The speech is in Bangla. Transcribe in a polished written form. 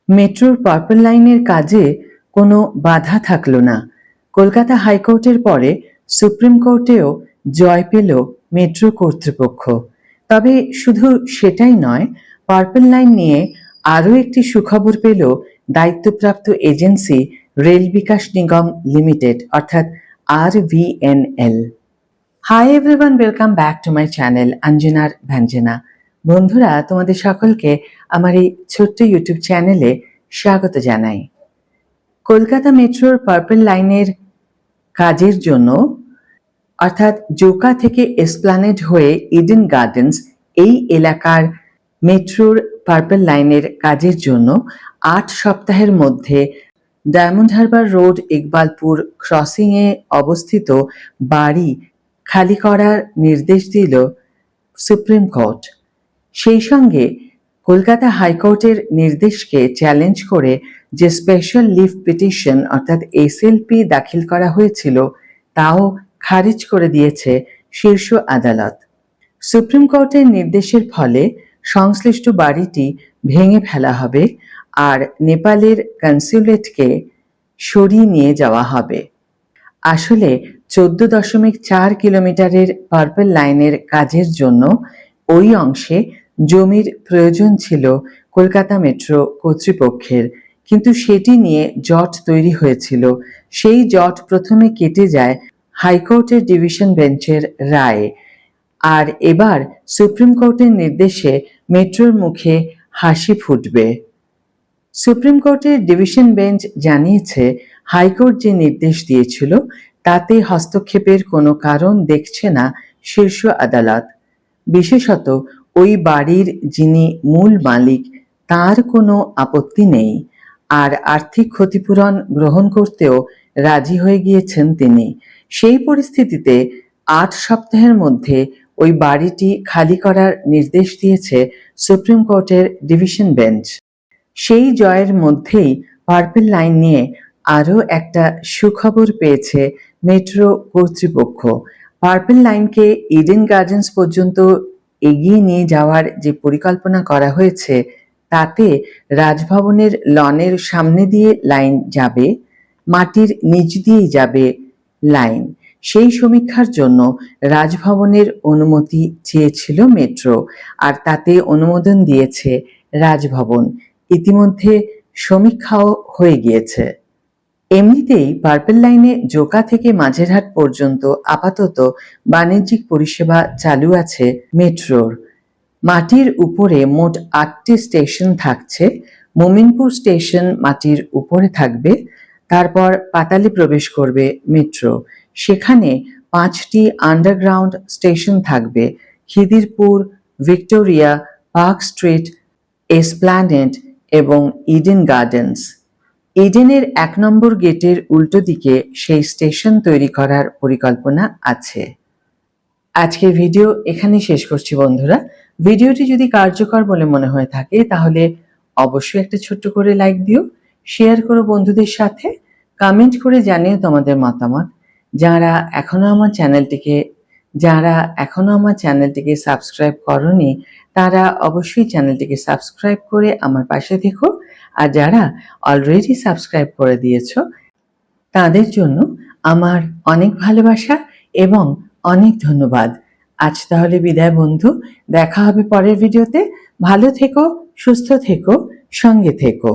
মেট্রোর পার্পল লাইনের কাজে কোনো বাধা থাকল না। কলকাতা হাইকোর্টের পরে সুপ্রিম কোর্টেও জয় পেল মেট্রো কর্তৃপক্ষ। তবে শুধু সেটাই নয়, পার্পল লাইন নিয়ে আরও একটি সুখবর পেল দায়িত্বপ্রাপ্ত এজেন্সি রেল বিকাশ নিগম লিমিটেড অর্থাৎ RVNL। Hi everyone, welcome back to my channel অঞ্জনার ব্যঞ্জনা। বন্ধুরা, তোমাদের সকলকে আমার এই ছোট্ট ইউটিউব চ্যানেলে স্বাগত জানাই। কলকাতা মেট্রোর পার্পল লাইনের কাজের জন্য অর্থাৎ জোকা থেকে এসপ্ল্যানেড হয়ে ইডেন গার্ডেন্স এই এলাকার মেট্রোর পার্পল লাইনের কাজের জন্য 8 সপ্তাহের মধ্যে ডায়মন্ড হারবার রোড ইকবালপুর ক্রসিংয়ে অবস্থিত বাড়ি খালি করার নির্দেশ দিল সুপ্রিম কোর্ট। সেই সঙ্গে কলকাতা হাইকোর্টের নির্দেশকে চ্যালেঞ্জ করে যে স্পেশাল লিভ পিটিশন অর্থাৎ SLP দাখিল করা হয়েছিল তাও খারিজ করে দিয়েছে শীর্ষ আদালত। সুপ্রিম কোর্টের নির্দেশের ফলে সংশ্লিষ্ট বাড়িটি ভেঙে ফেলা হবে আর নেপালের কনস্যুলেটকে সরিয়ে নিয়ে যাওয়া হবে। আসলে 14.4 কিলোমিটারের পার্পল লাইনের কাজের জন্য ওই অংশে জমির প্রয়োজন ছিল কলকাতা মেট্রো কর্তৃপক্ষের, কিন্তু সেটি নিয়ে জট তৈরি হয়েছিল। সেই জট প্রথমে কেটে যায় হাইকোর্টের ডিভিশন বেঞ্চের রায়ে, আর এবার সুপ্রিম কোর্টের নির্দেশে মেট্রোর মুখে হাসি ফুটবে। সুপ্রিম কোর্টের ডিভিশন বেঞ্চ জানিয়েছে, হাইকোর্ট যে নির্দেশ দিয়েছিল তাতে হস্তক্ষেপের কোনো কারণ দেখছে না শীর্ষ আদালত। বিশেষত ওই বাড়ির যিনি মূল মালিক তার কোনো আপত্তি নেই, আর আর্থিক ক্ষতিপূরণ গ্রহণ করতেও রাজি হয়ে গিয়েছেন তিনি। সেই পরিস্থিতিতে 8 সপ্তাহের মধ্যে ওই বাড়িটি খালি করার নির্দেশ দিয়েছে সুপ্রিম কোর্টের ডিভিশন বেঞ্চ। সেই জয়ের মধ্যেই পার্পল লাইন নিয়ে আরও একটা সুখবর পেয়েছে মেট্রো কর্তৃপক্ষ। পার্পল লাইনকে ইডেন গার্ডেন্স পর্যন্ত এগিয়ে নিয়ে যাওয়ার যে পরিকল্পনা করা হয়েছে তাতে রাজভবনের লনের সামনে দিয়ে লাইন যাবে, মাটির নিচ দিয়েই যাবে লাইন। সেই সমীক্ষার জন্য রাজভবনের অনুমতি চেয়েছিল মেট্রো, আর তাতে অনুমোদন দিয়েছে রাজভবন। ইতিমধ্যে সমীক্ষাও হয়ে গিয়েছে। এমনিতেই পার্পল লাইনে জোকা থেকে মাঝেরহাট পর্যন্ত আপাতত বাণিজ্যিক পরিষেবা চালু আছে মেট্রোর। মাটির উপরে মোট 8টি স্টেশন থাকছে। মোমিনপুর স্টেশন মাটির উপরে থাকবে, তারপর পাতালে প্রবেশ করবে মেট্রো। সেখানে 5টি আন্ডারগ্রাউন্ড স্টেশন থাকবে: Khidirpur, Victoria, park street, Esplanade এবং ইডেন গার্ডেন্স। ইডেনের 1 নম্বর গেটের উল্টো দিকে সেই স্টেশন তৈরি করার পরিকল্পনা আছে। আজকের ভিডিও এখানেই শেষ করছি বন্ধুরা। ভিডিওটি যদি কার্যকর বলে মনে হয়ে থাকে তাহলে অবশ্যই একটা ছোট্ট করে লাইক দিও, শেয়ার করো বন্ধুদের সাথে, কমেন্ট করে জানিও তোমাদের মতামত। যারা এখনো আমার চ্যানেলটিকে সাবস্ক্রাইব করোনি তারা অবশ্যই চ্যানেলটিকে সাবস্ক্রাইব করে আমার পাশে থেকো, আর যারা অলরেডি সাবস্ক্রাইব করে দিয়েছো তাদের জন্য আমার অনেক ভালোবাসা এবং অনেক ধন্যবাদ। আজ তাহলে বিদায় বন্ধু, দেখা হবে পরের ভিডিওতে। ভালো থেকো, সুস্থ থেকো, সঙ্গে থেকো।